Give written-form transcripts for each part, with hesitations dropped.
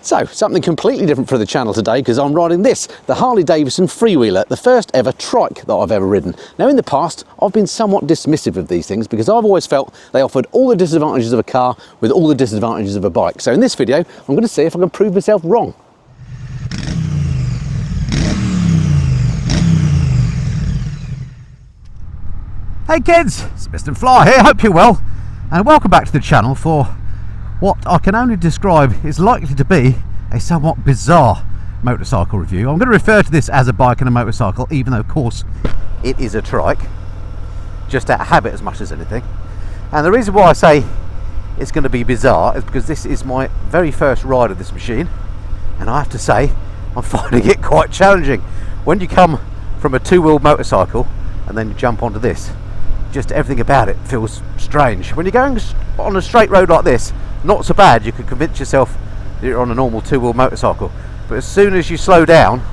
So, something completely different for the channel today because I'm riding this, the Harley Davidson Freewheeler, the first ever trike that I've ever ridden. Now in the past, I've been somewhat dismissive of these things because I've always felt they offered all the disadvantages of a car with all the disadvantages of a bike. So in this video, I'm going to see if I can prove myself wrong. Hey kids, it's Mr. Fly here, hope you're well, and welcome back to the channel for what I can only describe is likely to be a somewhat bizarre motorcycle review. I'm going to refer to this as a bike and a motorcycle, even though of course it is a trike, just out of habit as much as anything. And the reason why I say it's going to be bizarre is because this is my very first ride of this machine, and I have to say I'm finding it quite challenging. When you come from a two-wheeled motorcycle and then you jump onto this, just everything about it feels strange. When you're going on a straight road like this, not so bad, you can convince yourself that you're on a normal two-wheel motorcycle, but as soon as you slow down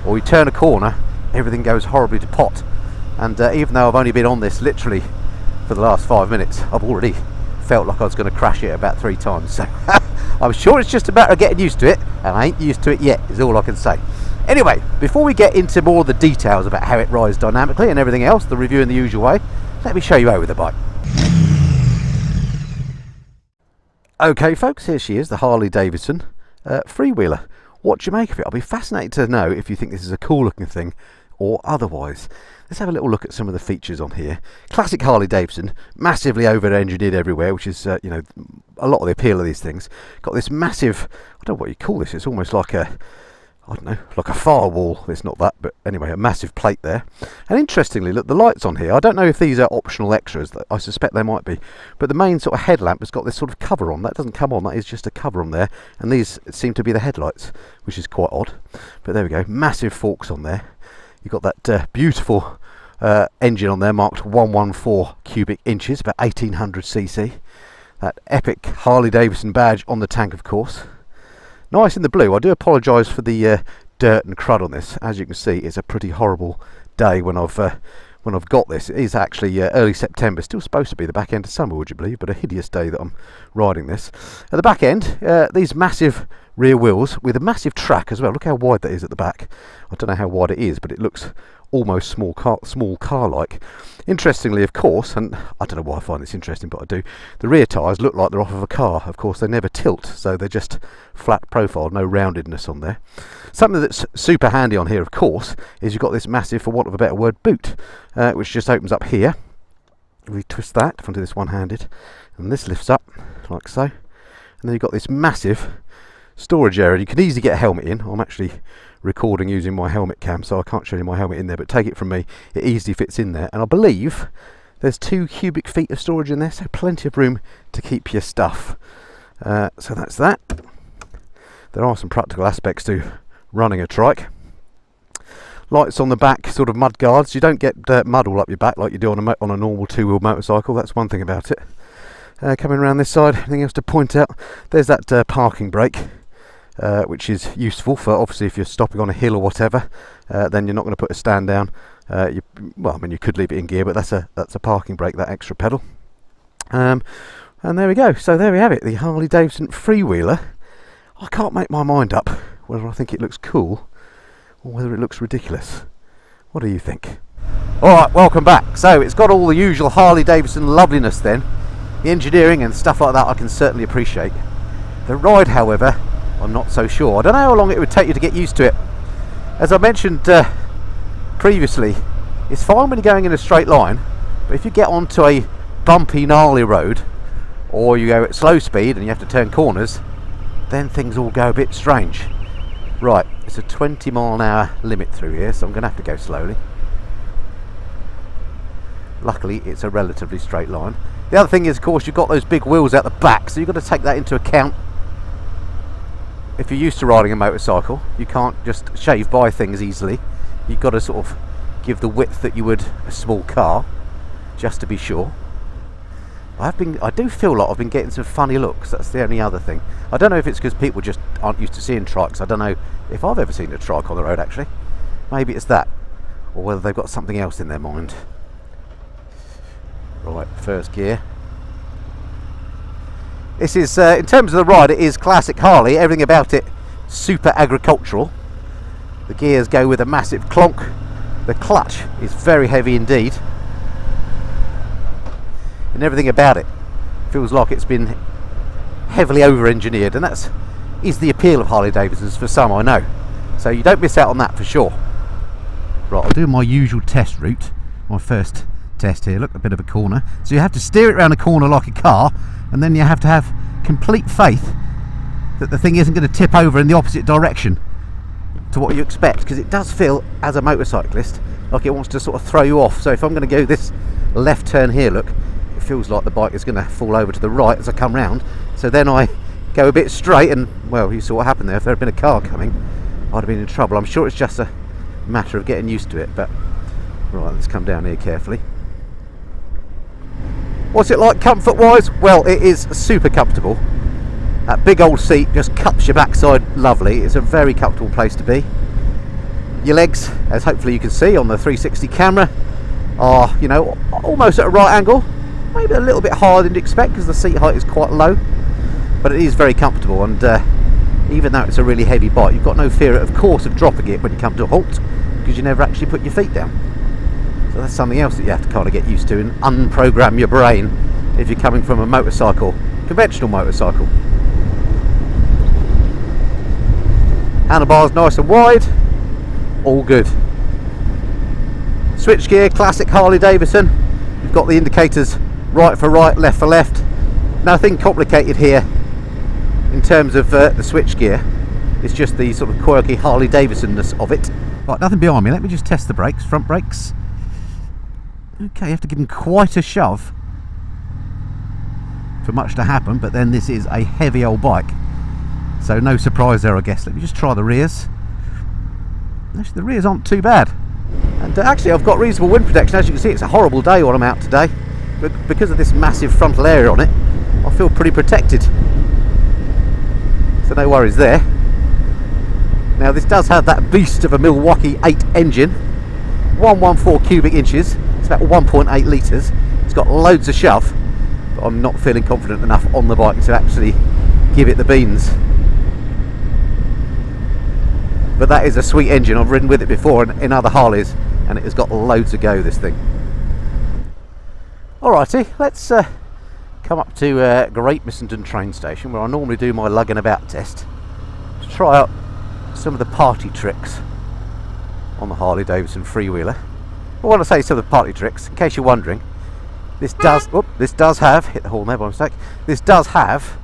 or you turn a corner, everything goes horribly to pot. And even though I've only been on this literally for the last 5 minutes, I've already felt like I was going to crash it about 3 times. So I'm sure it's just a matter of getting used to it, and I ain't used to it yet, is all I can say. Anyway, before we get into more of the details about how it rides dynamically and everything else, the review in the usual way, let me show you over the bike. Okay folks, here she is, the Harley Davidson Freewheeler. What do you make of it? I'll be fascinated to know if you think this is a cool looking thing or otherwise. Let's have a little look at some of the features on here. Classic Harley Davidson, massively over-engineered everywhere, which is you know, a lot of the appeal of these things. Got this massive, I don't know what you call this, it's almost like a, I don't know, like a firewall. It's not that, but anyway, a massive plate there. And interestingly, look, the lights on here, I don't know if these are optional extras, I suspect they might be, but the main sort of headlamp has got this sort of cover on. That doesn't come on, that is just a cover on there, and these seem to be the headlights, which is quite odd. But there we go, massive forks on there. You've got that beautiful engine on there, marked 114 cubic inches, about 1800cc. That epic Harley Davidson badge on the tank, of course. Nice in the blue. I do apologise for the dirt and crud on this. As you can see, it's a pretty horrible day when I've got this. It is actually early September, still supposed to be the back end of summer, would you believe, but a hideous day that I'm riding this. At the back end, these massive rear wheels with a massive track as well. Look how wide that is at the back. I don't know how wide it is, but it looks almost small car-like. Interestingly, of course, and I don't know why I find this interesting, but I do, the rear tyres look like they're off of a car. Of course, they never tilt, so they're just flat profile, no roundedness on there. Something that's super handy on here, of course, is you've got this massive, for want of a better word, boot, which just opens up here. We twist that if I do this one-handed, and this lifts up like so. And then you've got this massive storage area. You can easily get a helmet in. I'm actually recording using my helmet cam, so I can't show you my helmet in there, but take it from me, it easily fits in there. And I believe there's 2 cubic feet of storage in there, so plenty of room to keep your stuff. So that's that. There are some practical aspects to running a trike. Lights on the back, sort of mud guards. You don't get mud all up your back like you do on a normal two-wheel motorcycle. That's one thing about it. Coming around this side, anything else to point out? There's that parking brake, which is useful for, obviously, if you're stopping on a hill or whatever, then you're not going to put a stand down. Well, I mean, you could leave it in gear, but that's a parking brake, that extra pedal. And there we go. So there we have it, the Harley Davidson Freewheeler. I can't make my mind up whether I think it looks cool or whether it looks ridiculous. What do you think? Alright, welcome back. So it's got all the usual Harley Davidson loveliness then. The engineering and stuff like that I can certainly appreciate. The ride, however, I'm not so sure. I don't know how long it would take you to get used to it. As I mentioned previously, it's fine when you're going in a straight line, but if you get onto a bumpy, gnarly road, or you go at slow speed and you have to turn corners, then things all go a bit strange. Right, it's a 20-mile-an-hour limit through here, so I'm going to have to go slowly. Luckily, it's a relatively straight line. The other thing is, of course, you've got those big wheels out the back, so you've got to take that into account. If you're used to riding a motorcycle, you can't just shave by things easily. You've got to sort of give the width that you would a small car, just to be sure. I do feel like I've been getting some funny looks. That's the only other thing. I don't know if it's because people just aren't used to seeing trikes. I don't know if I've ever seen a trike on the road, actually. Maybe it's that, or whether they've got something else in their mind. Right, first gear. This is, in terms of the ride, it is classic Harley. Everything about it super agricultural. The gears go with a massive clonk. The clutch is very heavy indeed, and everything about it feels like it's been heavily over-engineered, and that's is the appeal of Harley Davidsons for some, I know. So you don't miss out on that for sure. Right, I'll do my usual test route. My first test here. Look, a bit of a corner. So you have to steer it around a corner like a car, and then you have to have complete faith that the thing isn't going to tip over in the opposite direction to what you expect, because it does feel, as a motorcyclist, like it wants to sort of throw you off. So if I'm going to go this left turn here, look, it feels like the bike is going to fall over to the right as I come round. So then I go a bit straight, and well, you saw what happened there. If there had been a car coming, I'd have been in trouble. I'm sure it's just a matter of getting used to it. But right, let's come down here carefully. What's it like comfort wise? Well, it is super comfortable. That big old seat just cups your backside lovely. It's a very comfortable place to be. Your legs, as hopefully you can see on the 360 camera, are, you know, almost at a right angle. Maybe a little bit higher than you'd expect because the seat height is quite low, but it is very comfortable. And even though it's a really heavy bike, you've got no fear, of course, of dropping it when you come to a halt, because you never actually put your feet down. So that's something else that you have to kind of get used to and unprogram your brain if you're coming from a motorcycle, conventional motorcycle. Handlebars nice and wide, all good. Switch gear, classic Harley Davidson. You've got the indicators right for right, left for left. Nothing complicated here in terms of the switch gear. It's just the sort of quirky Harley Davidsonness of it. Right, nothing behind me. Let me just test the brakes, front brakes. Okay, you have to give them quite a shove for much to happen, but then this is a heavy old bike, so no surprise there, I guess. Let me just try the rears. Actually, the rears aren't too bad, and actually I've got reasonable wind protection. As you can see, it's a horrible day when I'm out today, but because of this massive frontal area on it, I feel pretty protected, so no worries there. Now this does have that beast of a Milwaukee 8 engine, 114 cubic inches, it's about 1.8 litres. It's got loads of shove, but I'm not feeling confident enough on the bike to actually give it the beans. But that is a sweet engine. I've ridden with it before in other Harleys, and it has got loads of go, this thing. Alrighty, let's come up to Great Missenden train station, where I normally do my lugging about test, to try out some of the party tricks on the Harley Davidson Freewheeler. But when I say some of the party tricks, in case you're wondering, this does have, hit the horn there by mistake, this does have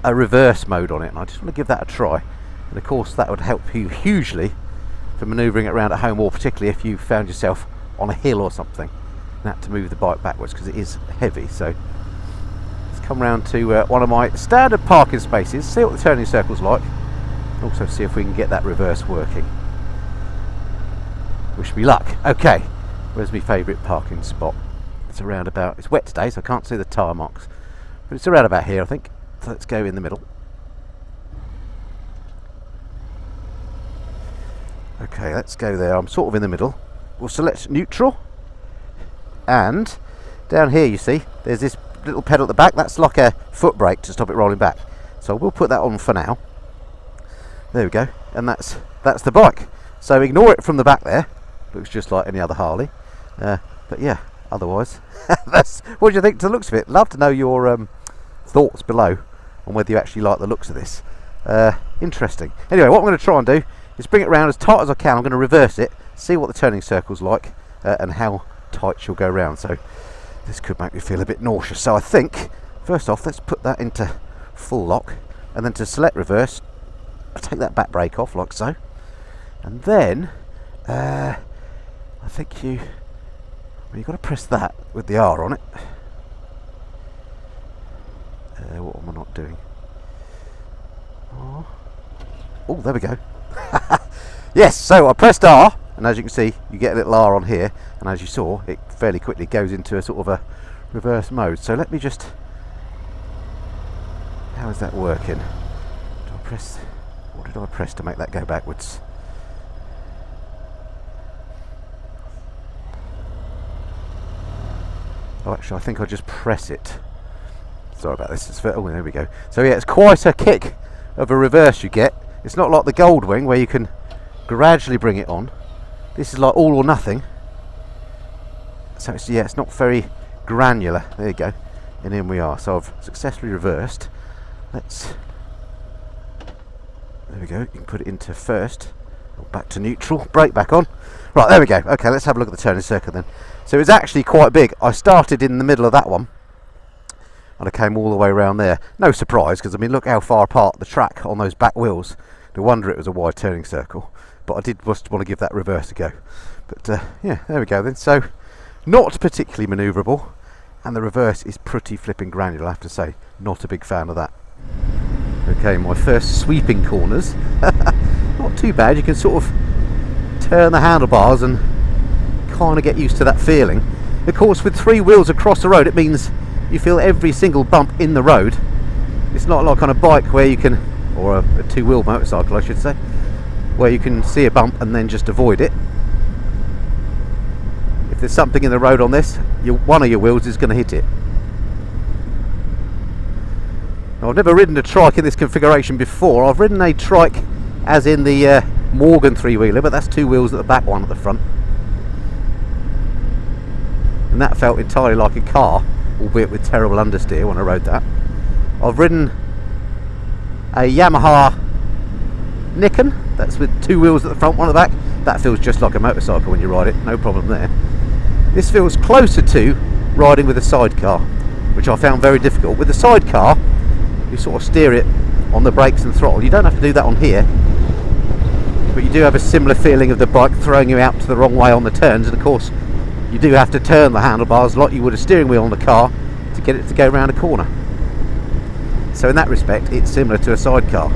a reverse mode on it, and I just want to give that a try. And of course that would help you hugely for manoeuvring it around at home, or particularly if you found yourself on a hill or something and had to move the bike backwards, because it is heavy. So let's come round to one of my standard parking spaces, see what the turning circle's like, and also see if we can get that reverse working. Wish me luck. Okay, where's my favourite parking spot? It's around about, it's wet today so I can't see the tyre marks, but it's around about here I think. So let's go in the middle. Okay, let's go there. I'm sort of in the middle. We'll select neutral, and down here you see there's this little pedal at the back. That's like a foot brake to stop it rolling back, so we'll put that on for now. There we go, and that's the bike. So ignore it from the back there, looks just like any other Harley, but yeah, otherwise that's what do you think to the looks of it? Love to know your thoughts below on whether you actually like the looks of this. Interesting. Anyway, what I'm going to try and do is bring it around as tight as I can. I'm going to reverse it, see what the turning circle's like, and how tight she'll go round. So this could make me feel a bit nauseous. So I think first off, let's put that into full lock, and then to select reverse, I'll take that back brake off like so, and then I think you've got to press that with the R on it. What am I not doing? Oh, there we go. Yes, so I pressed R, and as you can see you get a little R on here, and as you saw it fairly quickly goes into a sort of a reverse mode. So let me just, how is that working? Do I press, what did I press to make that go backwards? Oh, actually I think I'll just press it. Sorry about this. Oh, there we go. So yeah, it's quite a kick of a reverse you get It's not like the Goldwing where you can gradually bring it on. This is like all or nothing. So it's, yeah, it's not very granular. There you go. And in we are. So I've successfully reversed. Let's, there we go. You can put it into first. Back to neutral. Brake back on. Right, there we go. Okay, let's have a look at the turning circle then. So it's actually quite big. I started in the middle of that one and I came all the way around there. No surprise, because I mean, look how far apart the track on those back wheels. No wonder it was a wide turning circle. But I did just want to give that reverse a go. But yeah, there we go then. So not particularly manoeuvrable, and the reverse is pretty flipping granular, I have to say. Not a big fan of that. Okay, my first sweeping corners. Not too bad. You can sort of turn the handlebars and kind of get used to that feeling. Of course, with three wheels across the road, it means you feel every single bump in the road. It's not like on a bike where you can, or a two-wheel motorcycle I should say, where you can see a bump and then just avoid it. If there's something in the road on this, one of your wheels is going to hit it. Now, I've never ridden a trike in this configuration before. I've ridden a trike as in the Morgan three-wheeler, but that's two wheels at the back, one at the front. And that felt entirely like a car, albeit with terrible understeer when I rode that. I've ridden a Yamaha Nikon, that's with two wheels at the front, one at the back. That feels just like a motorcycle when you ride it, no problem there. This feels closer to riding with a sidecar, which I found very difficult. With the sidecar, you sort of steer it on the brakes and throttle. You don't have to do that on here, but you do have a similar feeling of the bike throwing you out to the wrong way on the turns, and of course you do have to turn the handlebars like you would a steering wheel on the car to get it to go around a corner. So in that respect, it's similar to a sidecar.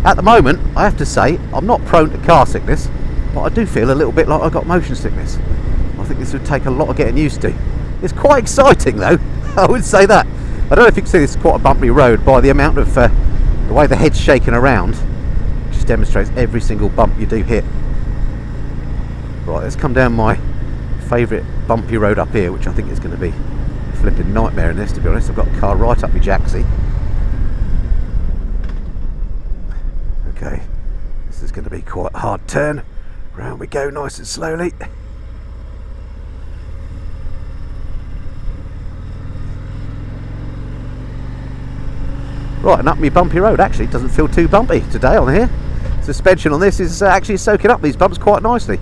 At the moment, I have to say, I'm not prone to car sickness, but I do feel a little bit like I've got motion sickness. I think this would take a lot of getting used to. It's quite exciting though, I would say that. I don't know if you can see this is quite a bumpy road by the amount of the way the head's shaking around. It just demonstrates every single bump you do hit. Right, let's come down my favourite bumpy road up here, which I think is going to be a flipping nightmare in this, to be honest. I've got a car right up my jacksie. Okay, this is going to be quite a hard turn. Round we go, nice and slowly. Right, and up my bumpy road. Actually, it doesn't feel too bumpy today on here. Suspension on this is actually soaking up these bumps quite nicely.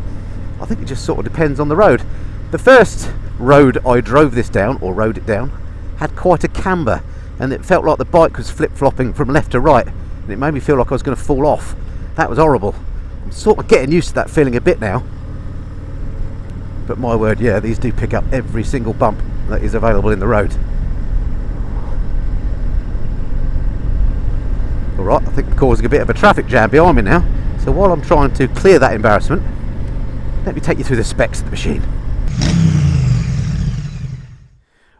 I think it just sort of depends on the road. The first road I drove this down, or rode it down, had quite a camber, and it felt like the bike was flip-flopping from left to right, and it made me feel like I was going to fall off. That was horrible. I'm sort of getting used to that feeling a bit now. But my word, yeah, these do pick up every single bump that is available in the road. Alright, I think I'm causing a bit of a traffic jam behind me now. So while I'm trying to clear that embarrassment, let me take you through the specs of the machine.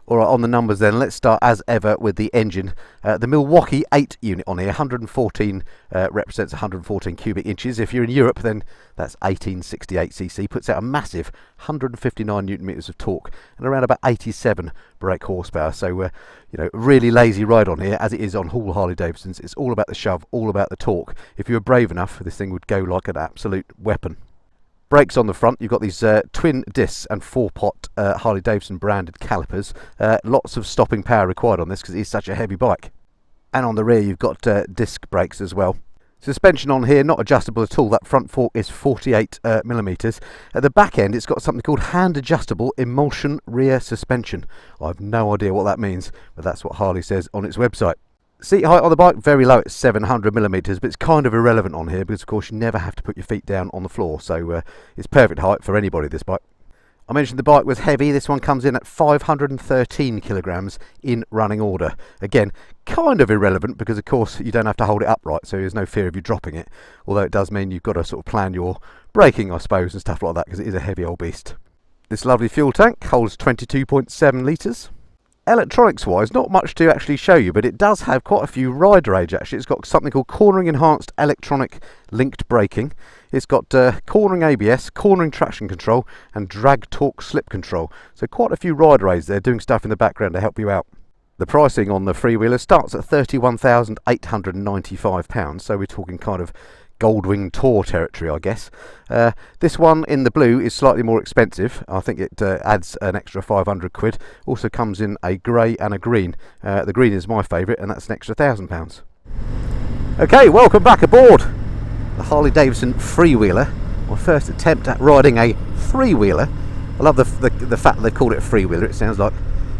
Alright, on the numbers then, let's start as ever with the engine. The Milwaukee 8 unit on here, 114 represents 114 cubic inches. If you're in Europe, then that's 1868cc, puts out a massive 159 newton meters of torque and around about 87 brake horsepower. So, you know, really lazy ride on here, as it is on all Harley Davidsons. It's all about the shove, all about the torque. If you were brave enough, this thing would go like an absolute weapon. Brakes on the front, you've got these twin discs and 4-pot Harley Davidson branded calipers. Lots of stopping power required on this because it is such a heavy bike. And on the rear you've got disc brakes as well. Suspension on here, not adjustable at all. That front fork is 48 millimeters. At the back end it's got something called hand adjustable emulsion rear suspension. I have no idea what that means, but that's what Harley says on its website. Seat height on the bike, very low, it's 700 millimeters, but it's kind of irrelevant on here because of course you never have to put your feet down on the floor, so it's perfect height for anybody, this bike. I mentioned the bike was heavy. This one comes in at 513 kilograms in running order. Again, kind of irrelevant because of course you don't have to hold it upright, so there's no fear of you dropping it, although it does mean you've got to sort of plan your braking, I suppose, and stuff like that, because it is a heavy old beast. This lovely fuel tank holds 22.7 litres. Electronics wise, not much to actually show you, but it does have quite a few rider aids actually. It's got something called cornering enhanced electronic linked braking. It's got cornering ABS, cornering traction control and drag torque slip control. So quite a few rider aids there doing stuff in the background to help you out. The pricing on the Freewheeler starts at £31,895, so we're talking kind of Goldwing Tour territory, I guess. This one in the blue is slightly more expensive. I think it adds an extra 500 quid. Also comes in a grey and a green. The green is my favourite, and that's an extra £1,000. Okay, welcome back aboard the Harley Davidson Freewheeler. My first attempt at riding a three-wheeler. I love the fact that they've called it a freewheeler. It sounds like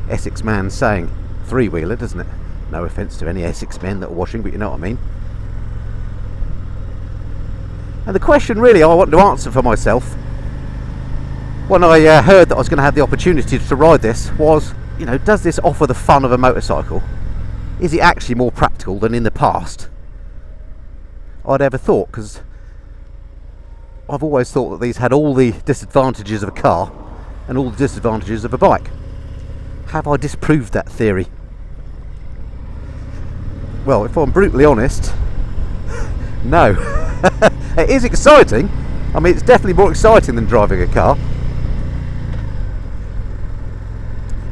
Essex man saying three-wheeler, doesn't it? No offence to any Essex men that are watching, but you know what I mean. And the question really I want to answer for myself when I heard that I was going to have the opportunity to ride this was, you know, does this offer the fun of a motorcycle? Is it actually more practical than in the past? I'd ever thought, because I've always thought that these had all the disadvantages of a car and all the disadvantages of a bike. Have I disproved that theory? Well, if I'm brutally honest, no. It is exciting. I mean, it's definitely more exciting than driving a car.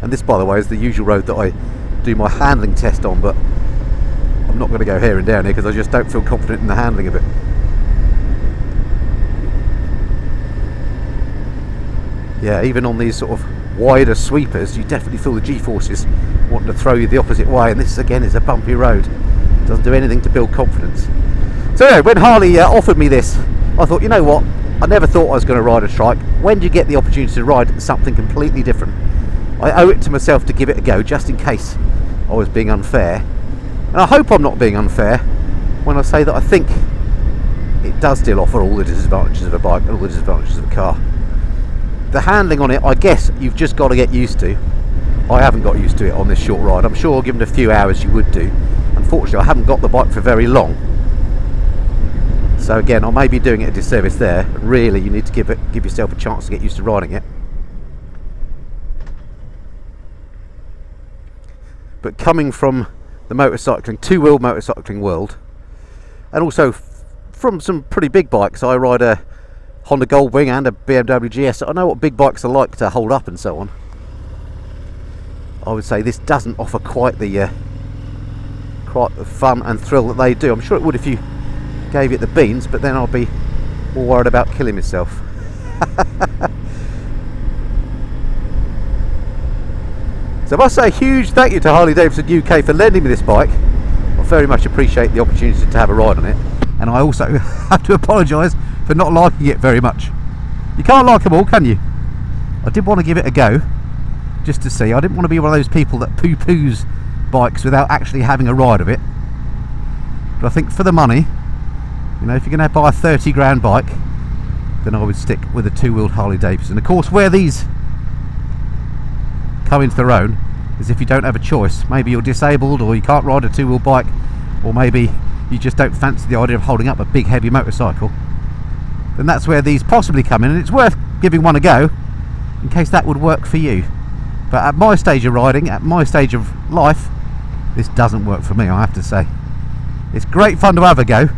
And this, by the way, is the usual road that I do my handling test on, but I'm not going to go here and down here because I just don't feel confident in the handling of it. Yeah, even on these sort of wider sweepers, you definitely feel the G-forces wanting to throw you the opposite way, and this again is a bumpy road. Doesn't do anything to build confidence. So anyway, when Harley offered me this, I thought, you know what, I never thought I was going to ride a trike. When do you get the opportunity to ride something completely different? I owe it to myself to give it a go, just in case I was being unfair. And I hope I'm not being unfair when I say that I think it does still offer all the disadvantages of a bike and all the disadvantages of a car. The handling on it, I guess you've just got to get used to. I haven't got used to it on this short ride. I'm sure given a few hours you would do. Unfortunately, I haven't got the bike for very long. So again, I may be doing it a disservice there. Really, you need to give yourself a chance to get used to riding it. But coming from the motorcycling, two-wheel motorcycling world, and also from some pretty big bikes, I ride a Honda Goldwing and a BMW GS, so I know what big bikes are like to hold up and so on. I would say this doesn't offer quite the fun and thrill that they do. I'm sure it would if you gave it the beans, but then I'd be more worried about killing myself. So I must say a huge thank you to Harley Davidson UK for lending me this bike. I very much appreciate the opportunity to have a ride on it, and I also have to apologise for not liking it very much. You can't like them all, can you? I did want to give it a go just to see. I didn't want to be one of those people that poo-poos bikes without actually having a ride of it, but I think for the money, you know, if you're going to buy a 30 grand bike, then I would stick with a two-wheeled Harley Davidson. Of course, where these come into their own is if you don't have a choice. Maybe you're disabled, or you can't ride a two-wheel bike, or maybe you just don't fancy the idea of holding up a big heavy motorcycle. Then that's where these possibly come in, and it's worth giving one a go in case that would work for you. But at my stage of riding, at my stage of life, this doesn't work for me, I have to say. It's great fun to have a go,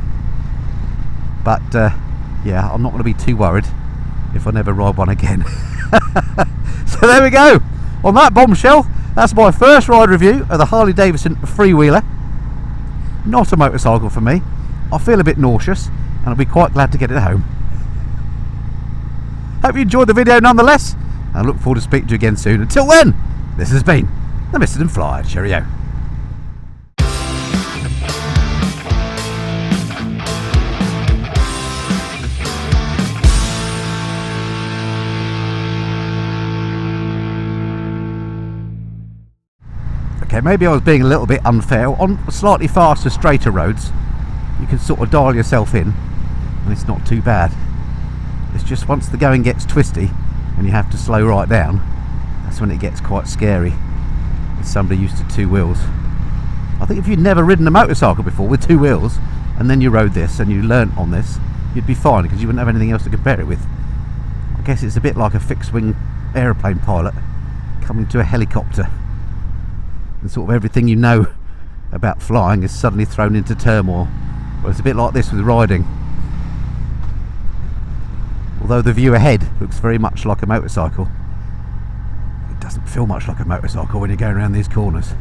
but yeah, I'm not going to be too worried if I never ride one again. So there we go. On that bombshell, that's my first ride review of the Harley Davidson Freewheeler. Not a motorcycle for me. I feel a bit nauseous, and I'll be quite glad to get it home. Hope you enjoyed the video nonetheless. I look forward to speaking to you again soon. Until then, this has been the Mr. and Flyer. Cheerio. Okay, maybe I was being a little bit unfair. On slightly faster, straighter roads, you can sort of dial yourself in, and it's not too bad. It's just once the going gets twisty and you have to slow right down, that's when it gets quite scary. As somebody used to two wheels. I think if you'd never ridden a motorcycle before with two wheels, and then you rode this and you learnt on this, you'd be fine because you wouldn't have anything else to compare it with. I guess it's a bit like a fixed-wing aeroplane pilot coming to a helicopter, and sort of everything you know about flying is suddenly thrown into turmoil. Well, it's a bit like this with riding. Although the view ahead looks very much like a motorcycle, it doesn't feel much like a motorcycle when you're going around these corners.